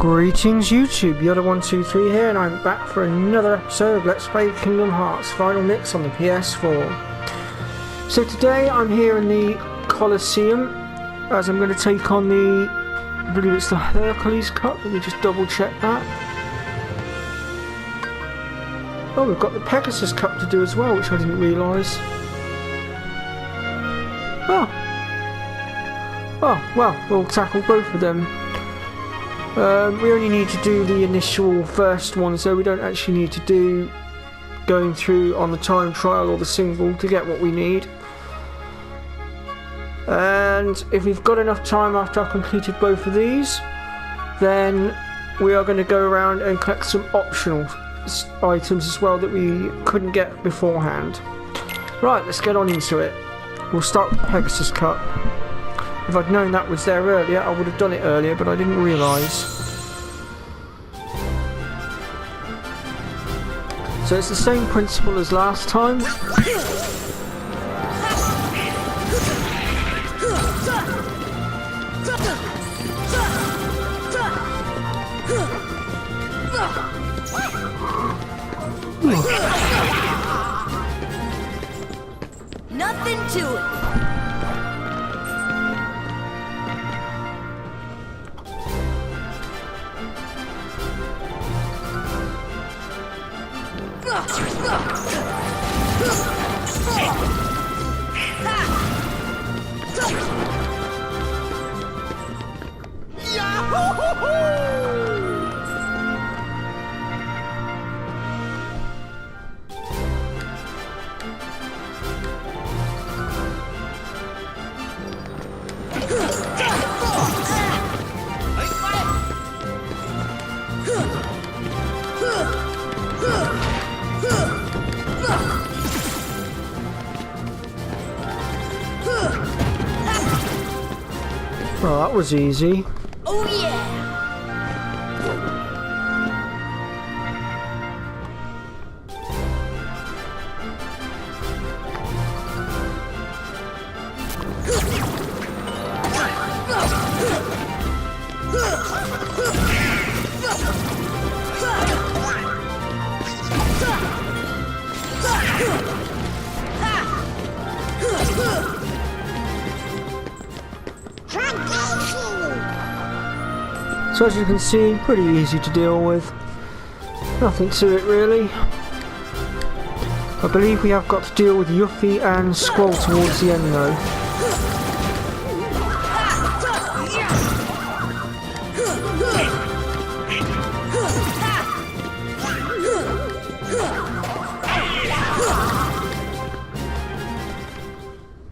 Greetings YouTube, Yoda123 here, and I'm back for another episode of Let's Play Kingdom Hearts Final Mix on the PS4. So today I'm here in the Colosseum, as I'm going to take on the, I believe it's the Hercules Cup. Let me just double check that. Oh, we've got the Pegasus Cup to do as well, which I didn't realise. Oh, well, we'll tackle both of them. We only need to do the initial first one, so we don't actually need to do going through on the time trial or the single to get what we need. And if we've got enough time after I've completed both of these, then we are going to go around and collect some optional items as well that we couldn't get beforehand. Right, let's get on into it. We'll start with the Pegasus Cup. If I'd known that was there earlier, I would have done it earlier, but I didn't realise. So it's the same principle as last time. Nothing to it. Well, that was easy. Oh yeah. So as you can see, pretty easy to deal with. Nothing to it really. I believe we have got to deal with Yuffie and Squall towards the end though.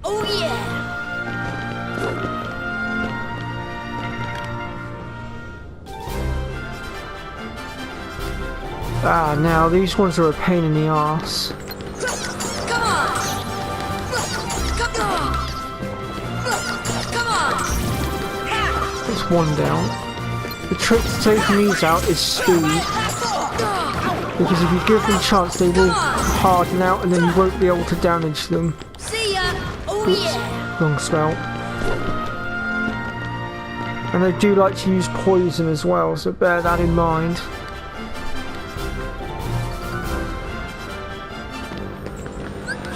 Oh yeah. Ah, now these ones are a pain in the arse. Come on. Come on. There's one down. The trick to taking these out is speed. Because if you give them a chance, they will harden out and then you won't be able to damage them. See ya. Oh Oops, yeah. wrong spell. And they do like to use poison as well, so bear that in mind.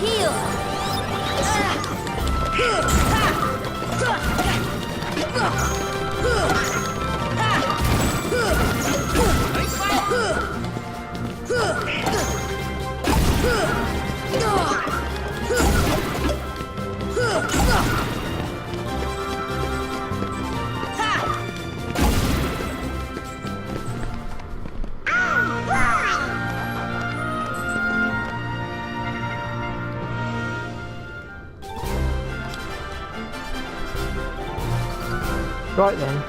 Heal. Right then.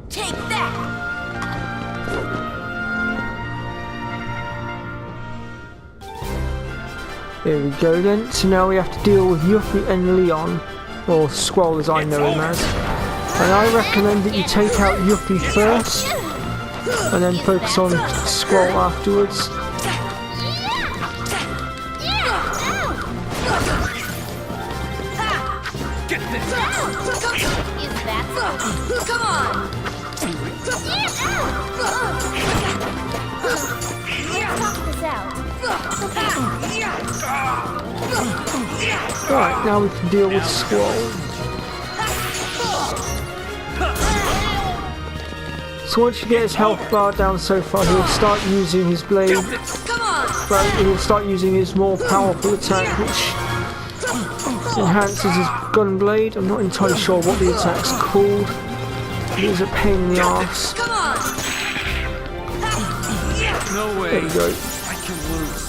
Take that. There we go then. So now we have to deal with Yuffie and Leon, or Squall as I know him as. And I recommend that you take out Yuffie first, and then focus on Squall afterwards. Come on! Right, now we can deal with Squall. So once you get his health bar down so far, he'll start using his blade. Right, he'll start using his more powerful attack, which enhances his gun blade. I'm not entirely sure what the attack's called. It is a pain in the arse. No way. There we go. I can lose.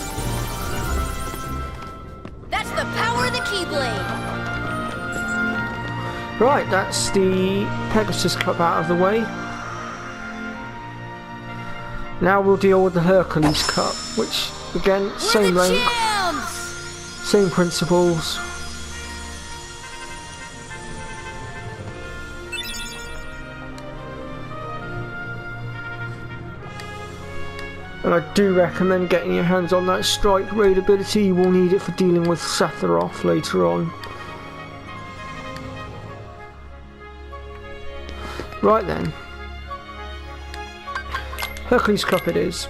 That's the power of the Keyblade! Right, that's the Pegasus Cup out of the way. Now we'll deal with the Hercules Cup, which, again, same length, same principles. And I do recommend getting your hands on that Strike Raid ability. You will need it for dealing with Sephiroth later on. Right then. Hercules Cup it is.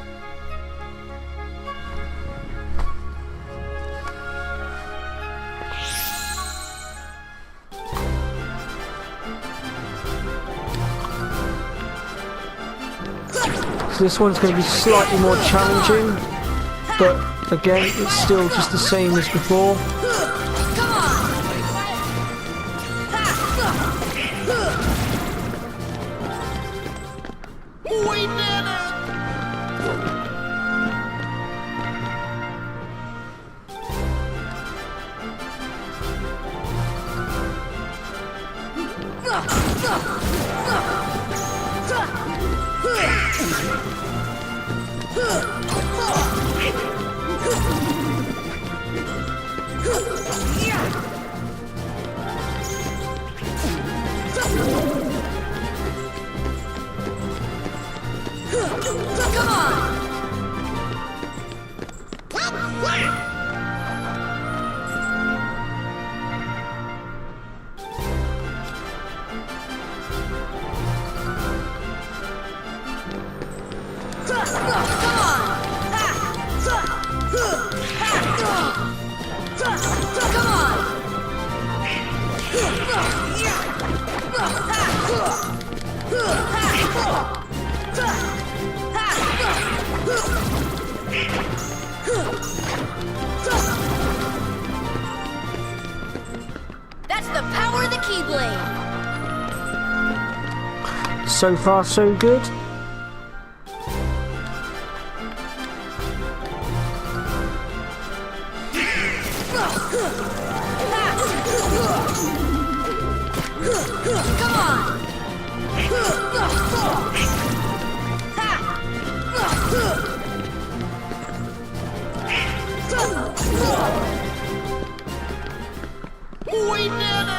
So this one's going to be slightly more challenging, but again, it's still just the same as before. That's the power of the Keyblade! So far, so good. Come on! We did it!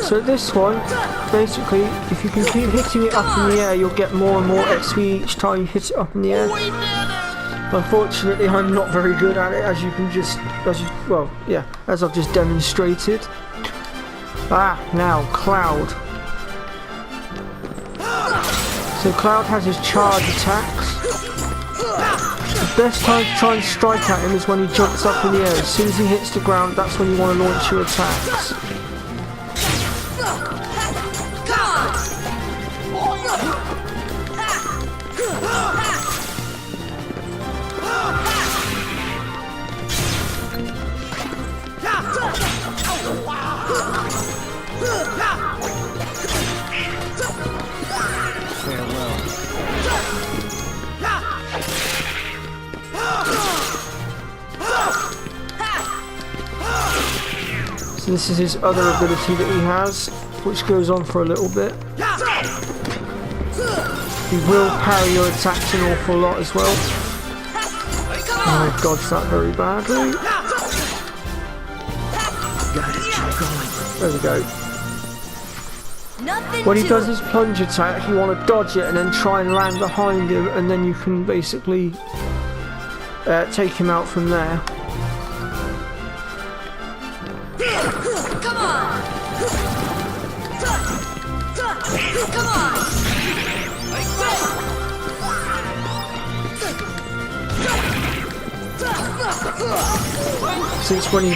So this one, basically, if you can keep hitting it up in the air, you'll get more and more XP each time you hit it up in the air. We did it! Unfortunately, I'm not very good at it, as I've just demonstrated. Now, Cloud. So Cloud has his charge attacks. The best time to try and strike at him is when he jumps up in the air. As soon as he hits the ground, that's when you want to launch your attacks. So This is his other ability that he has, which goes on for a little bit. He will parry your attacks an awful lot as well. Oh, I dodged that very badly. There we go. When he does his plunge attack, you want to dodge it and then try and land behind him, and then you can basically take him out from there. Come on! Come on! Since when he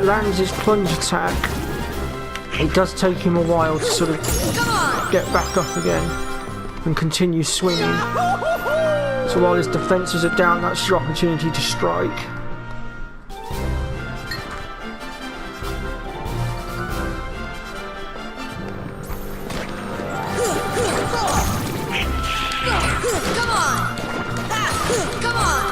lands his plunge attack, it does take him a while to sort of get back up again and continue swinging. So while his defences are down, that's your opportunity to strike. Come on! Come on!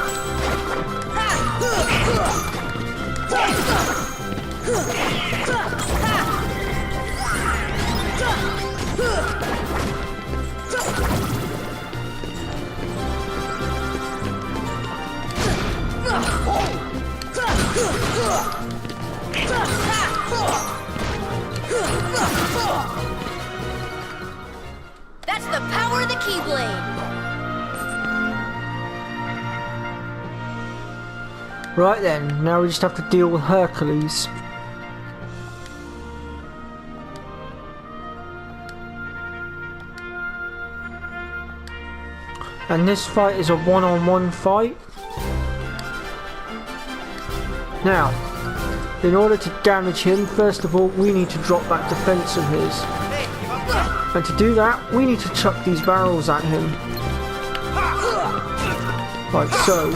That's the power of the Keyblade! Right then, now we just have to deal with Hercules. And this fight is a one-on-one fight. Now, in order to damage him, first of all, we need to drop that defense of his. And to do that, we need to chuck these barrels at him. Like so.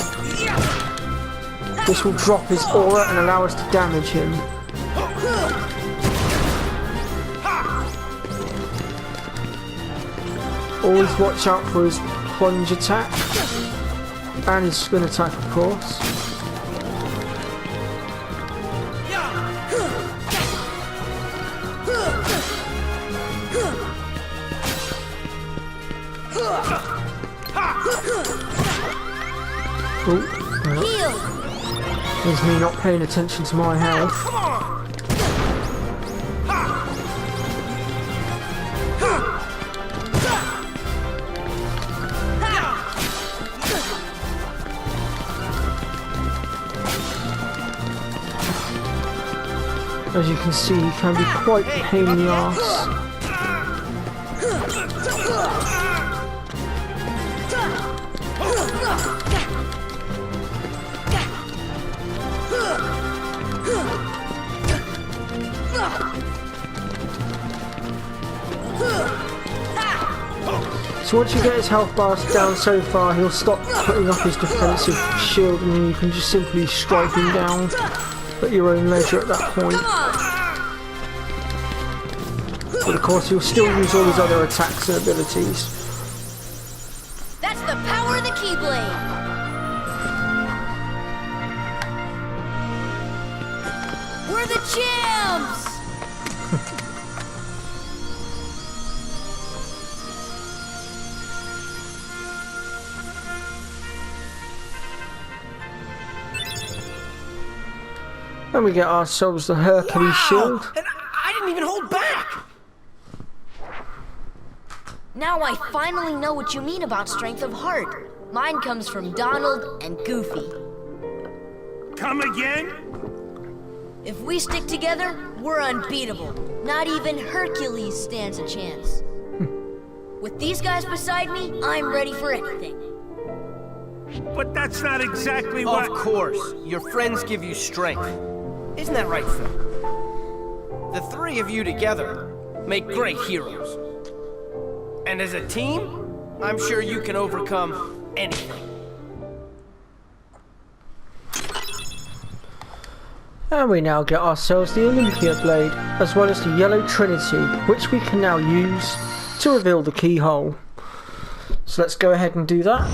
This will drop his aura and allow us to damage him. Always watch out for his plunge attack. And his spin attack, of course. There's me not paying attention to my health. As you can see, he can be quite a pain in the arse. So once you get his health bars down so far, he'll stop putting up his defensive shield, and then you can just simply strike him down at your own leisure at that point. But of course he'll still use all his other attacks and abilities. That's the power of the Keyblade! We're the champs! And we get ourselves the Hercules shield. And I didn't even hold back! Now I finally know what you mean about strength of heart. Mine comes from Donald and Goofy. Come again? If we stick together, we're unbeatable. Not even Hercules stands a chance. With these guys beside me, I'm ready for anything. But that's not exactly what... Of course, your friends give you strength. Isn't that right, Phil? The three of you together make great heroes. And as a team, I'm sure you can overcome anything. And we now get ourselves the Olympia Blade, as well as the Yellow Trinity, which we can now use to reveal the keyhole. So let's go ahead and do that.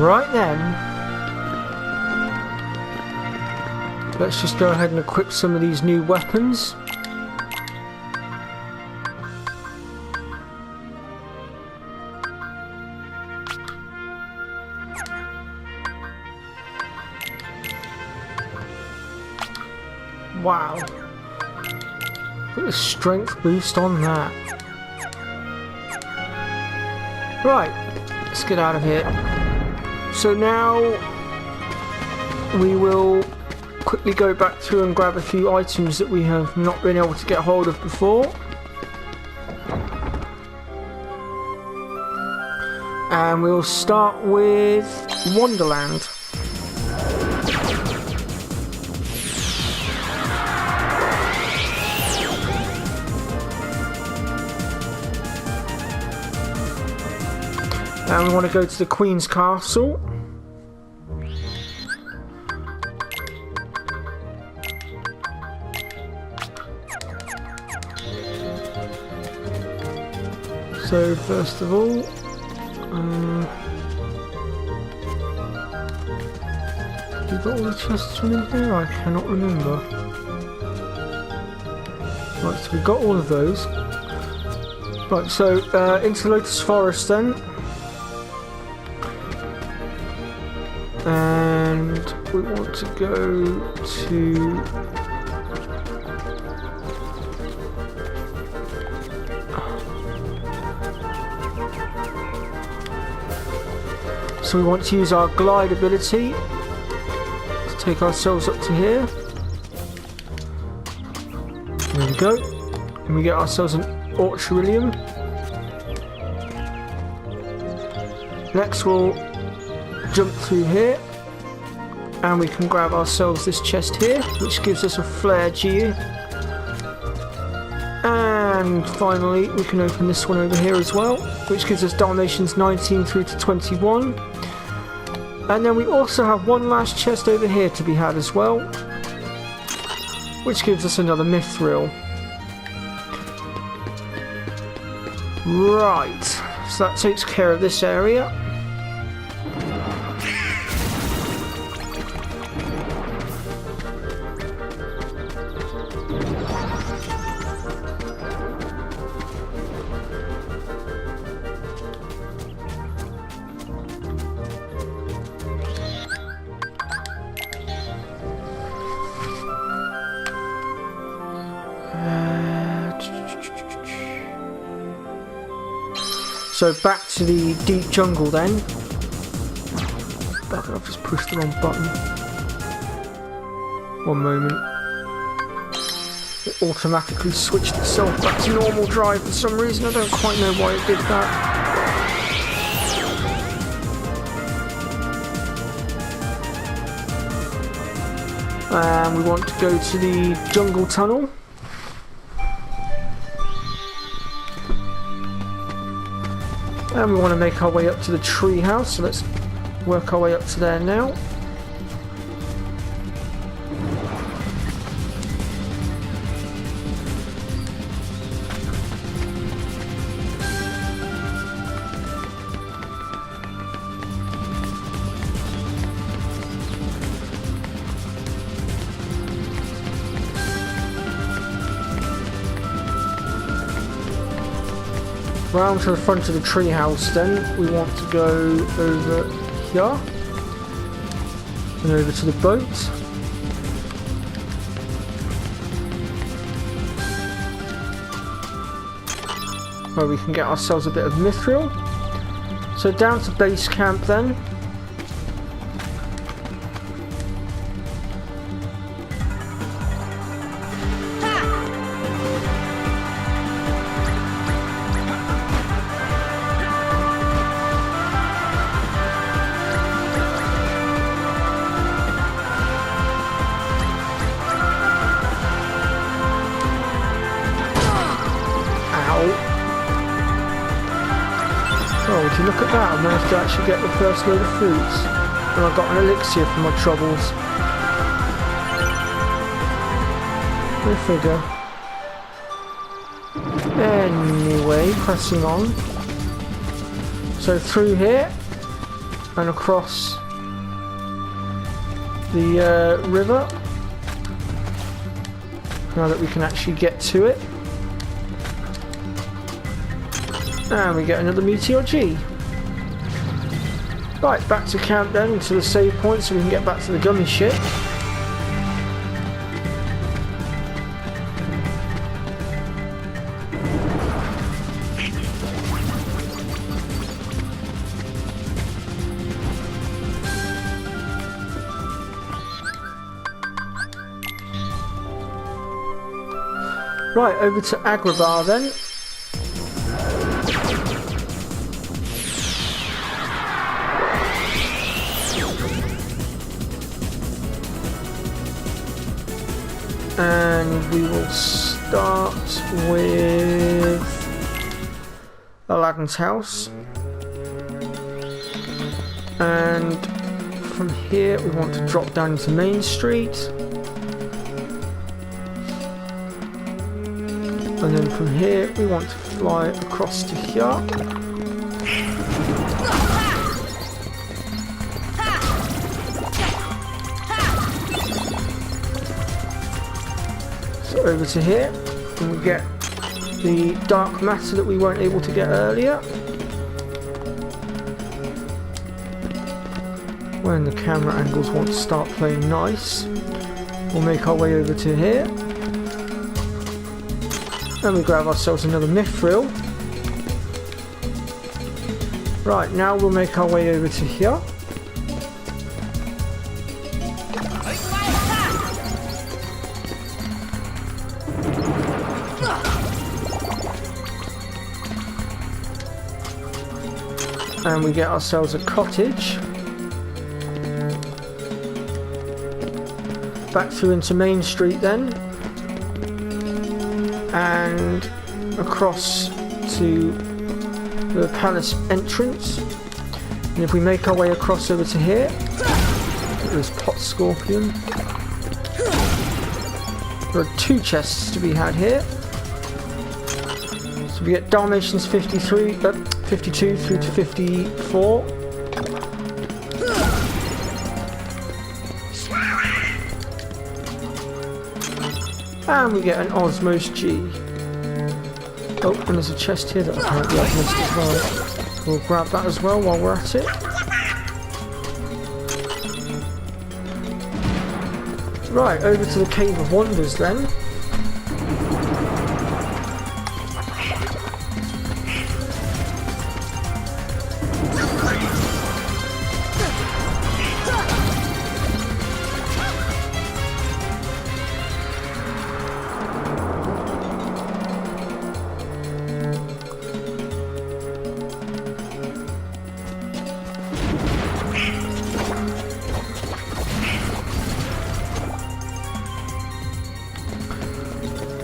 Right then, let's just go ahead and equip some of these new weapons. Wow. Put a strength boost on that. Right, let's get out of here. So now we will quickly go back through and grab a few items that we have not been able to get hold of before. And we'll start with Wonderland. And we want to go to the Queen's Castle. So first of all, have you got all the chests from in here? I cannot remember. Right, so we got all of those. Right, so into Lotus Forest then. And we want to go to... So we want to use our glide ability to take ourselves up to here. There we go. And we get ourselves an Orcharium. Next we'll jump through here. And we can grab ourselves this chest here, which gives us a flare gear. And finally we can open this one over here as well, which gives us Dalmatians 19 through to 21. And then we also have one last chest over here to be had as well, which gives us another Mithril. Right, so that takes care of this area. So back to the deep jungle then. Bugger, I've just pushed the wrong button. One moment. It automatically switched itself back to normal drive for some reason. I don't quite know why it did that. And we want to go to the jungle tunnel. And we want to make our way up to the tree house, so let's work our way up to there now. Round to the front of the treehouse then, we want to go over here and over to the boat. Where we can get ourselves a bit of Mithril. So down to base camp then. Oh, would you look at that? I managed to actually get the first load of fruits. And I got an elixir for my troubles. Go figure. Anyway, pressing on. So through here. and across the river. Now that we can actually get to it. And we get another Meteor G. Right, back to camp then, to the save point so we can get back to the gummy ship. Right, over to Agrabah then. And we will start with Aladdin's house. And from here we want to drop down into Main Street. And then from here we want to fly across to here. So over to here, and we get the dark matter that we weren't able to get earlier. When the camera angles want to start playing nice, we'll make our way over to here. And we grab ourselves another mithril. Right, now we'll make our way over to here. And we get ourselves a cottage. Back through into Main Street then. And across to the palace entrance. And if we make our way across over to here, there's pot scorpion. There are 2 chests to be had here. So we get Dalmatians 52 through to 54. And we get an Osmos G. Oh, and there's a chest here that apparently I've missed as well. We'll grab that as well while we're at it. Right, over to the Cave of Wonders then.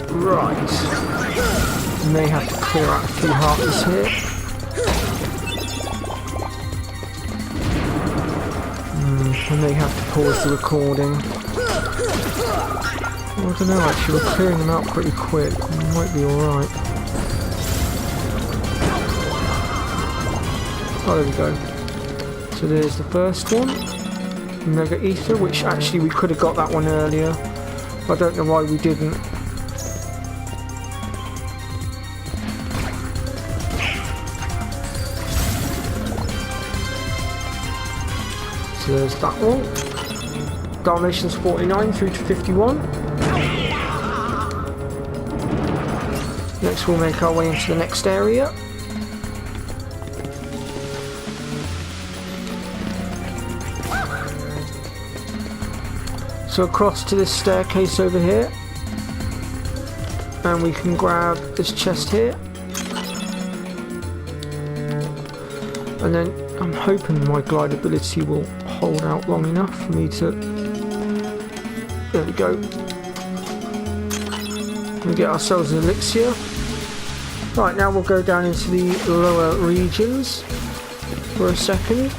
Right, may have to clear out a few heartless here. I may have to pause the recording. Well, I don't know actually, we're clearing them out pretty quick, might be alright. Oh, there we go. So there's the first one, Mega Ether, which actually we could have got that one earlier. I don't know why we didn't. So there's that one. Dalmatians 49 through to 51. Next we'll make our way into the next area. So across to this staircase over here. And we can grab this chest here. And then I'm hoping my glide ability will hold out long enough for me to... There we go. We get ourselves an elixir. Right, now we'll go down into the lower regions for a second.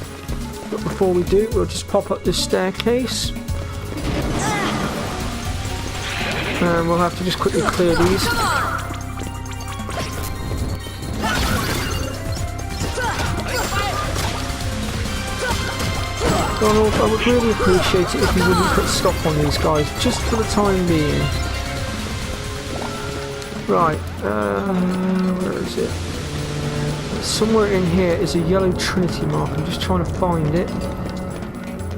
But before we do, we'll just pop up this staircase. And we'll have to just quickly clear these. Donald, I would really appreciate it if you wouldn't put stop on these guys, just for the time being. Right, where is it? Somewhere in here is a yellow Trinity mark. I'm just trying to find it.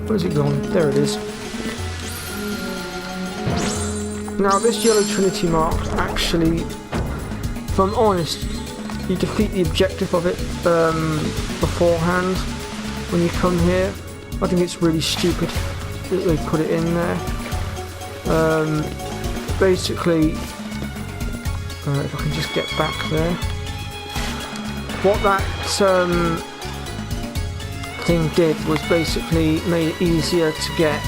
Where's it gone? There it is. Now this yellow Trinity mark actually, if I'm honest, you defeat the objective of it beforehand when you come here. I think it's really stupid that they put it in there. Basically, if I can just get back there. What that thing did was basically made it easier to get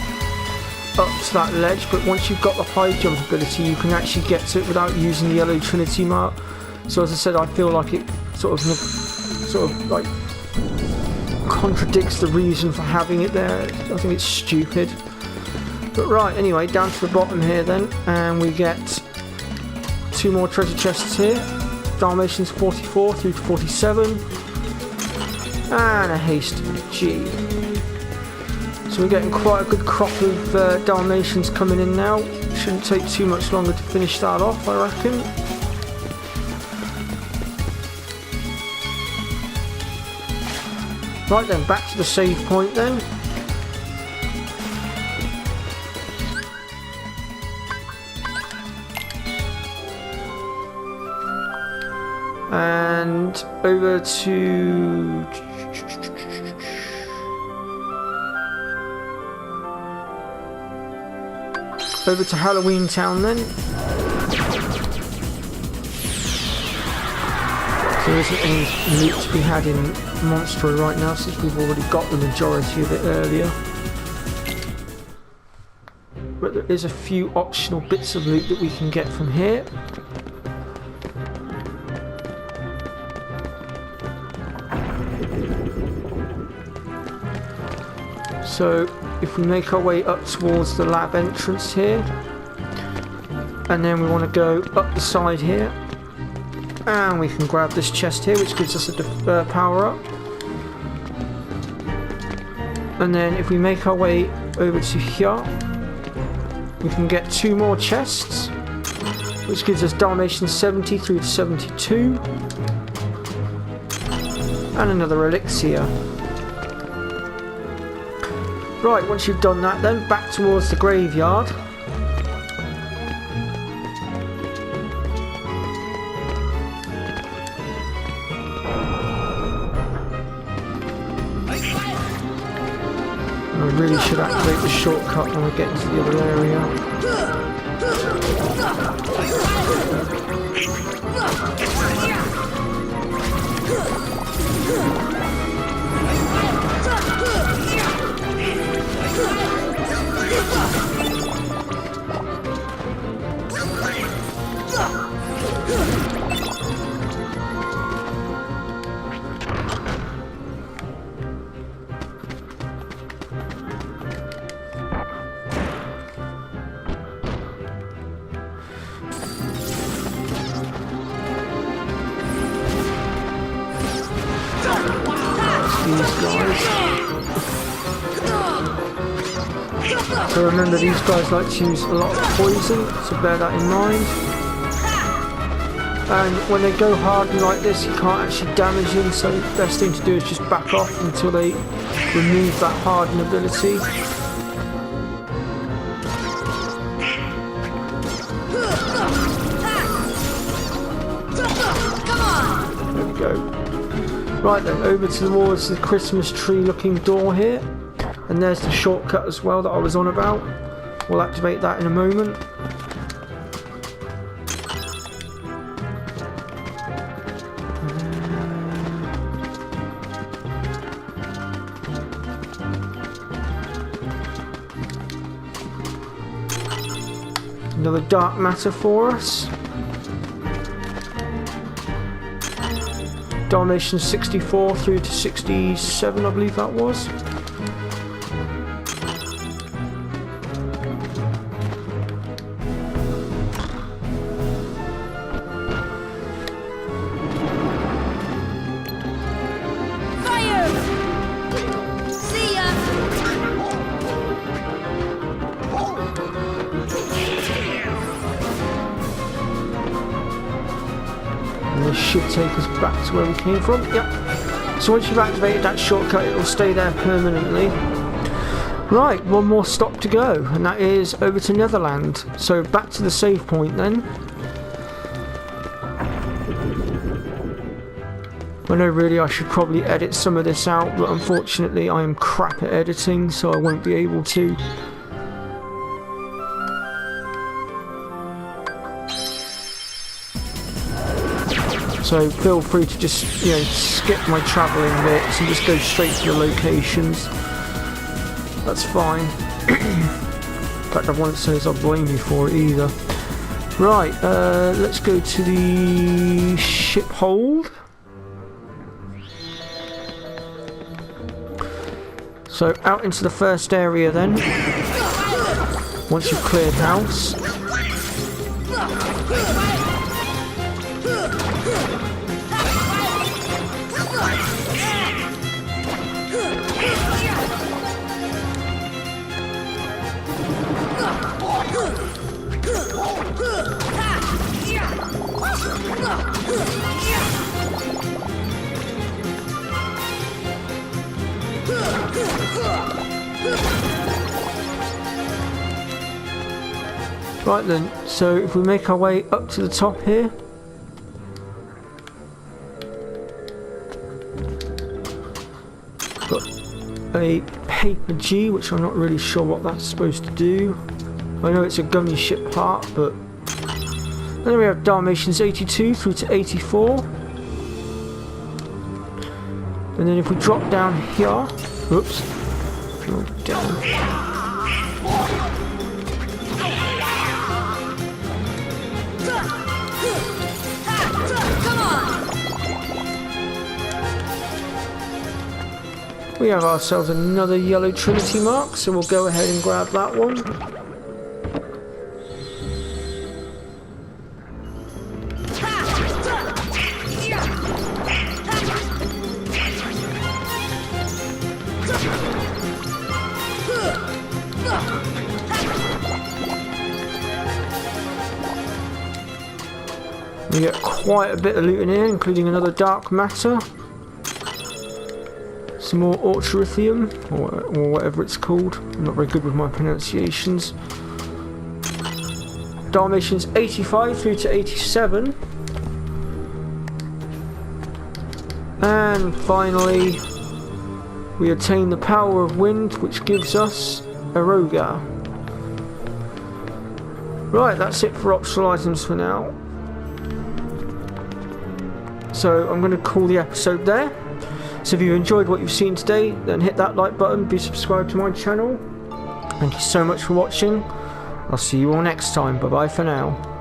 up to that ledge, but once you've got the high jump ability you can actually get to it without using the yellow Trinity mark. So as I said, I feel like it sort of like contradicts the reason for having it there. I think it's stupid. But right, anyway, down to the bottom here then, and we get 2 more treasure chests here. Dalmatians 44 through to 47. And a haste G. So we're getting quite a good crop of Dalmatians coming in now. Shouldn't take too much longer to finish that off, I reckon. Right then, back to the save point then. And over to Halloween Town then. So there isn't any loot to be had in Monstro right now since we've already got the majority of it earlier. But there is a few optional bits of loot that we can get from here. So if we make our way up towards the lab entrance here, and then we want to go up the side here, and we can grab this chest here which gives us a power up. And then if we make our way over to here, we can get 2 more chests which gives us Dalmatian 70 through to 72, and another elixir. Right, once you've done that then, back towards the graveyard. I really should activate the shortcut when we get into the other area. So remember, these guys like to use a lot of poison, so bear that in mind. And when they go hardened like this, you can't actually damage them, so the best thing to do is just back off until they remove that harden ability. There we go. Right then, over towards the Christmas tree looking door here. And there's the shortcut as well that I was on about. We'll activate that in a moment. Another dark matter for us. Dalmatian 64 through to 67, I believe that was. this should take us back to where we came from. Yep. So once you've activated that shortcut, it will stay there permanently. Right, one more stop to go, and that is over to Netherland. So back to the save point then. I know really I should probably edit some of this out, but unfortunately I am crap at editing, so I won't be able to. So feel free to just, skip my travelling bits and just go straight to the locations. That's fine. In fact, I won't say I'll blame you for it either. Right, let's go to the ship hold. So out into the first area then. Once you've cleared house. Right then, so if we make our way up to the top here, got a paper G, which I'm not really sure what that's supposed to do. I know it's a gunny ship part, but then we have Dalmatians 82 through to 84. And then if we drop down here, oops, drop down. We have ourselves another yellow Trinity mark, so we'll go ahead and grab that one. We get quite a bit of loot in here, including another dark matter. Some more ultra-lithium, or whatever it's called. I'm not very good with my pronunciations. Dalmatians 85 through to 87. And finally, we attain the power of wind, which gives us a Rogar. Right, that's it for optional items for now. So I'm going to call the episode there. So if you've enjoyed what you've seen today, then hit that like button, be subscribed to my channel. Thank you so much for watching. I'll see you all next time. Bye bye for now.